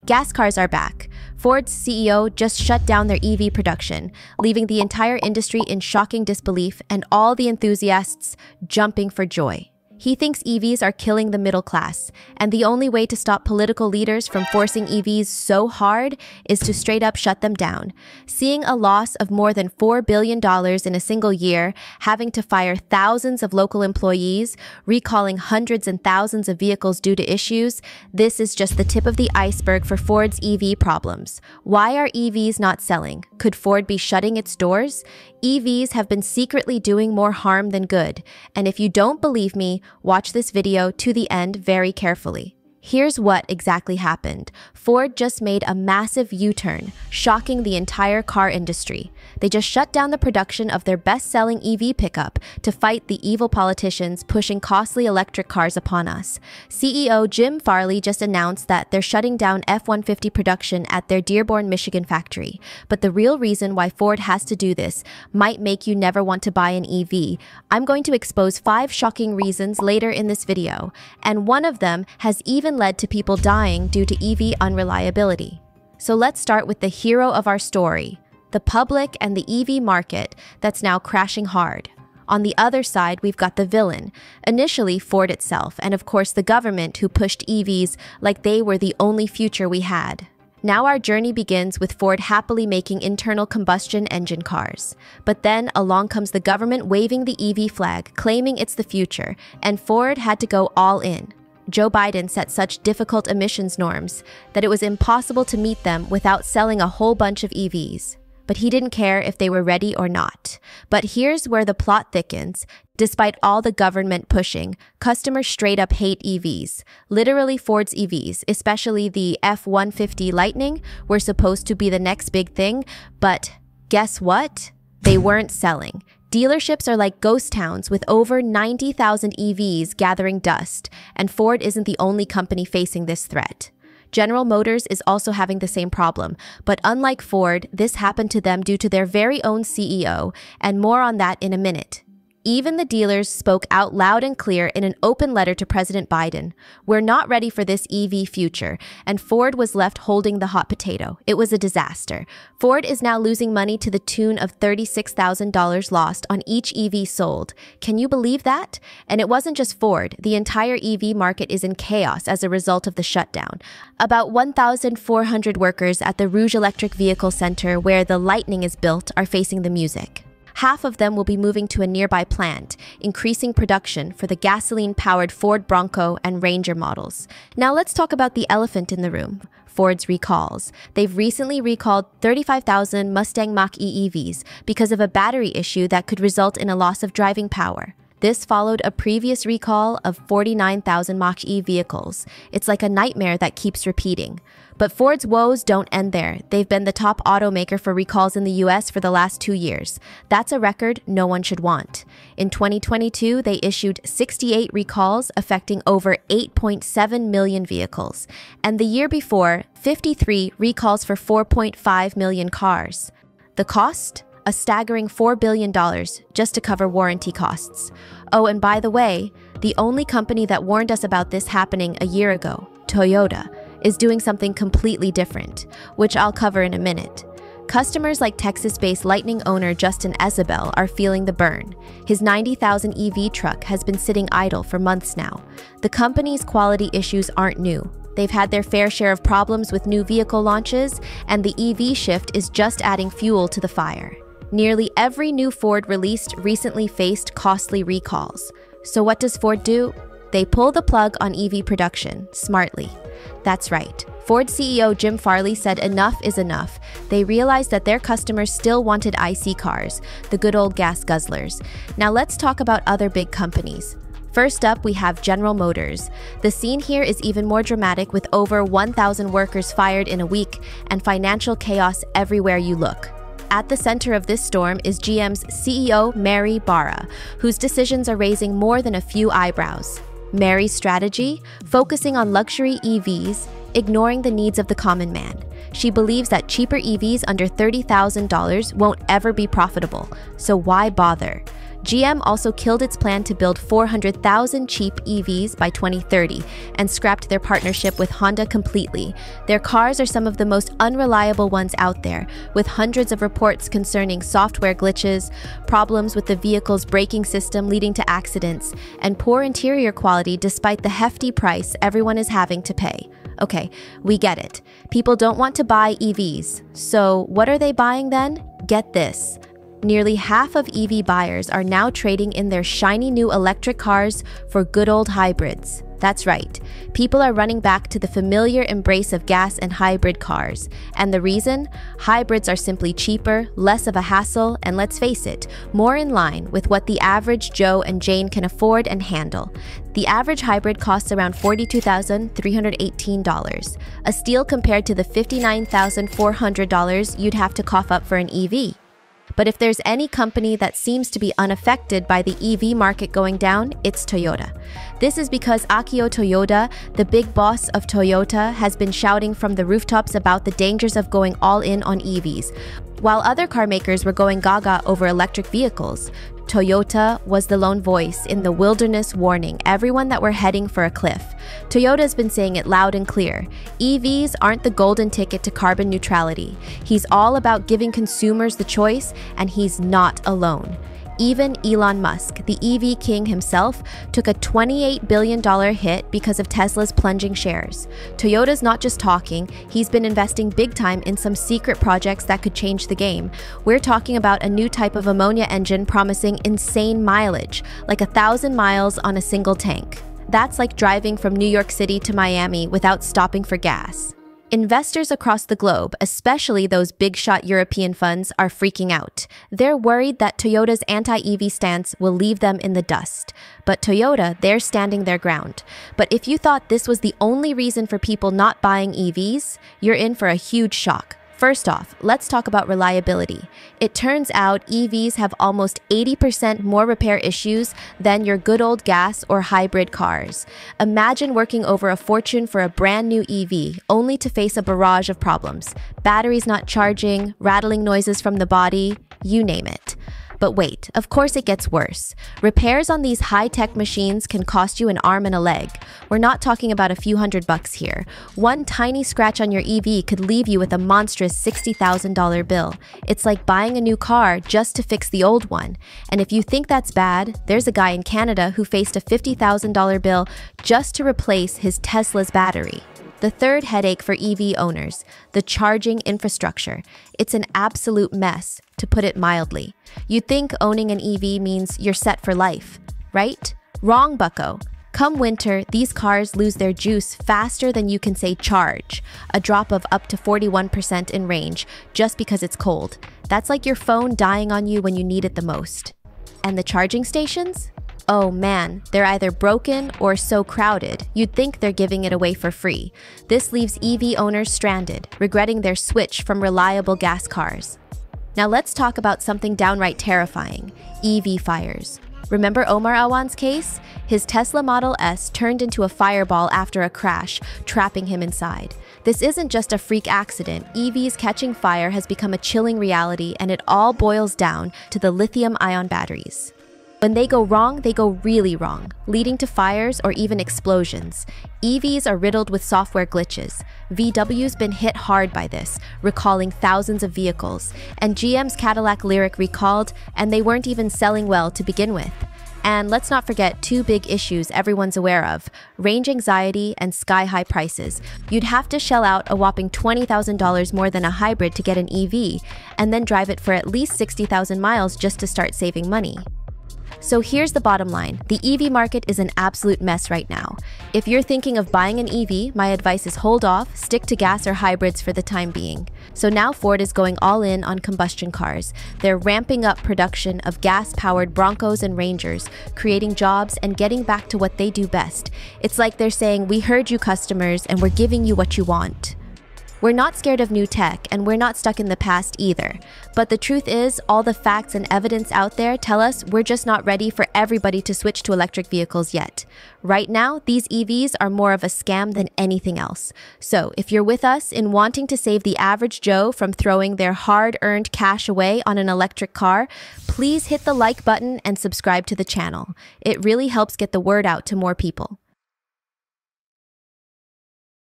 Gas cars are back. Ford's CEO just shut down their EV production, leaving the entire industry in shocking disbelief and all the enthusiasts jumping for joy. He thinks EVs are killing the middle class, and the only way to stop political leaders from forcing EVs so hard is to straight up shut them down. Seeing a loss of more than $4 billion in a single year, having to fire thousands of local employees, recalling hundreds and thousands of vehicles due to issues, this is just the tip of the iceberg for Ford's EV problems. Why are EVs not selling? Could Ford be shutting its doors? EVs have been secretly doing more harm than good, and if you don't believe me, watch this video to the end very carefully. Here's what exactly happened. Ford just made a massive U-turn, shocking the entire car industry. They just shut down the production of their best-selling EV pickup to fight the evil politicians pushing costly electric cars upon us. CEO Farley just announced that they're shutting down F-150 production at their Dearborn, Michigan factory. But the real reason why Ford has to do this might make you never want to buy an EV. I'm going to expose 5 shocking reasons later in this video, and one of them has even led to people dying due to EV unreliability. So let's start with the hero of our story, the public and the EV market that's now crashing hard. On the other side, we've got the villain, initially Ford itself, and of course the government who pushed EVs like they were the only future we had. Now our journey begins with Ford happily making internal combustion engine cars. But then along comes the government waving the EV flag, claiming it's the future, and Ford had to go all in. Joe Biden set such difficult emissions norms that it was impossible to meet them without selling a whole bunch of EVs. But he didn't care if they were ready or not. But here's where the plot thickens. Despite all the government pushing, customers straight up hate EVs. Literally, Ford's EVs, especially the F-150 Lightning, were supposed to be the next big thing, but guess what? They weren't selling. Dealerships are like ghost towns with over 90,000 EVs gathering dust, and Ford isn't the only company facing this threat. General Motors is also having the same problem, but unlike Ford, this happened to them due to their very own CEO, and more on that in a minute. Even the dealers spoke out loud and clear in an open letter to President Biden. We're not ready for this EV future, and Ford was left holding the hot potato. It was a disaster. Ford is now losing money to the tune of $36,000 lost on each EV sold. Can you believe that? And it wasn't just Ford. The entire EV market is in chaos as a result of the shutdown. About 1,400 workers at the Rouge Electric Vehicle Center, where the Lightning is built, are facing the music. Half of them will be moving to a nearby plant, increasing production for the gasoline-powered Ford Bronco and Ranger models. Now let's talk about the elephant in the room, Ford's recalls. They've recently recalled 35,000 Mustang Mach-E EVs because of a battery issue that could result in a loss of driving power. This followed a previous recall of 49,000 Mach-E vehicles. It's like a nightmare that keeps repeating. But Ford's woes don't end there. They've been the top automaker for recalls in the US for the last 2 years. That's a record no one should want. In 2022, they issued 68 recalls affecting over 8.7 million vehicles. And the year before, 53 recalls for 4.5 million cars. The cost? A staggering $4 billion just to cover warranty costs. Oh, and by the way, the only company that warned us about this happening a year ago, Toyota, is doing something completely different, which I'll cover in a minute. Customers like Texas-based Lightning owner Justin Isabel are feeling the burn. His 90,000 EV truck has been sitting idle for months now. The company's quality issues aren't new. They've had their fair share of problems with new vehicle launches, and the EV shift is just adding fuel to the fire. Nearly every new Ford released recently faced costly recalls. So what does Ford do? They pull the plug on EV production, smartly. That's right. Ford CEO Farley said enough is enough. They realized that their customers still wanted IC cars, the good old gas guzzlers. Now let's talk about other big companies. First up, we have General Motors. The scene here is even more dramatic, with over 1,000 workers fired in a week and financial chaos everywhere you look. At the center of this storm is GM's CEO Mary Barra, whose decisions are raising more than a few eyebrows. Mary's strategy? Focusing on luxury EVs, ignoring the needs of the common man. She believes that cheaper EVs under $30,000 won't ever be profitable, so why bother? GM also killed its plan to build 400,000 cheap EVs by 2030 and scrapped their partnership with Honda completely. Their cars are some of the most unreliable ones out there, with hundreds of reports concerning software glitches, problems with the vehicle's braking system leading to accidents, and poor interior quality despite the hefty price everyone is having to pay. Okay, we get it. People don't want to buy EVs. So what are they buying then? Get this. Nearly half of EV buyers are now trading in their shiny new electric cars for good old hybrids. That's right. People are running back to the familiar embrace of gas and hybrid cars. And the reason? Hybrids are simply cheaper, less of a hassle, and let's face it, more in line with what the average Joe and Jane can afford and handle. The average hybrid costs around $42,318, a steal compared to the $59,400 you'd have to cough up for an EV. But if there's any company that seems to be unaffected by the EV market going down, it's Toyota. This is because Akio Toyota, the big boss of Toyota, has been shouting from the rooftops about the dangers of going all in on EVs. While other car makers were going gaga over electric vehicles, Toyota was the lone voice in the wilderness warning everyone that we're heading for a cliff. Toyota's been saying it loud and clear. EVs aren't the golden ticket to carbon neutrality. He's all about giving consumers the choice, and he's not alone. Even Elon Musk, the EV king himself, took a $28 billion hit because of Tesla's plunging shares. Toyota's not just talking, he's been investing big time in some secret projects that could change the game. We're talking about a new type of ammonia engine promising insane mileage, like 1,000 miles on a single tank. That's like driving from New York City to Miami without stopping for gas. Investors across the globe, especially those big-shot European funds, are freaking out. They're worried that Toyota's anti-EV stance will leave them in the dust. But Toyota, they're standing their ground. But if you thought this was the only reason for people not buying EVs, you're in for a huge shock. First off, let's talk about reliability. It turns out EVs have almost 80% more repair issues than your good old gas or hybrid cars. Imagine working over a fortune for a brand new EV, only to face a barrage of problems. Batteries not charging, rattling noises from the body, you name it. But wait, of course it gets worse. Repairs on these high-tech machines can cost you an arm and a leg. We're not talking about a few $100 here. One tiny scratch on your EV could leave you with a monstrous $60,000 bill. It's like buying a new car just to fix the old one. And if you think that's bad, there's a guy in Canada who faced a $50,000 bill just to replace his Tesla's battery. The third headache for EV owners, the charging infrastructure. It's an absolute mess, to put it mildly. You'd think owning an EV means you're set for life, right? Wrong, bucko. Come winter, these cars lose their juice faster than you can say charge, a drop of up to 41% in range just because it's cold. That's like your phone dying on you when you need it the most. And the charging stations? Oh man, they're either broken or so crowded, you'd think they're giving it away for free. This leaves EV owners stranded, regretting their switch from reliable gas cars. Now let's talk about something downright terrifying, EV fires. Remember Omar Awan's case? His Tesla Model S turned into a fireball after a crash, trapping him inside. This isn't just a freak accident. EVs catching fire has become a chilling reality, and it all boils down to the lithium-ion batteries. When they go wrong, they go really wrong, leading to fires or even explosions. EVs are riddled with software glitches. VW's been hit hard by this, recalling thousands of vehicles. And GM's Cadillac Lyriq recalled, and they weren't even selling well to begin with. And let's not forget two big issues everyone's aware of, range anxiety and sky-high prices. You'd have to shell out a whopping $20,000 more than a hybrid to get an EV, and then drive it for at least 60,000 miles just to start saving money. So here's the bottom line. The EV market is an absolute mess right now. If you're thinking of buying an EV, my advice is hold off, stick to gas or hybrids for the time being. So now Ford is going all in on combustion cars. They're ramping up production of gas-powered Broncos and Rangers, creating jobs and getting back to what they do best. It's like they're saying, we heard you customers and we're giving you what you want. We're not scared of new tech, and we're not stuck in the past either. But the truth is, all the facts and evidence out there tell us we're just not ready for everybody to switch to electric vehicles yet. Right now, these EVs are more of a scam than anything else. So, if you're with us in wanting to save the average Joe from throwing their hard-earned cash away on an electric car, please hit the like button and subscribe to the channel. It really helps get the word out to more people.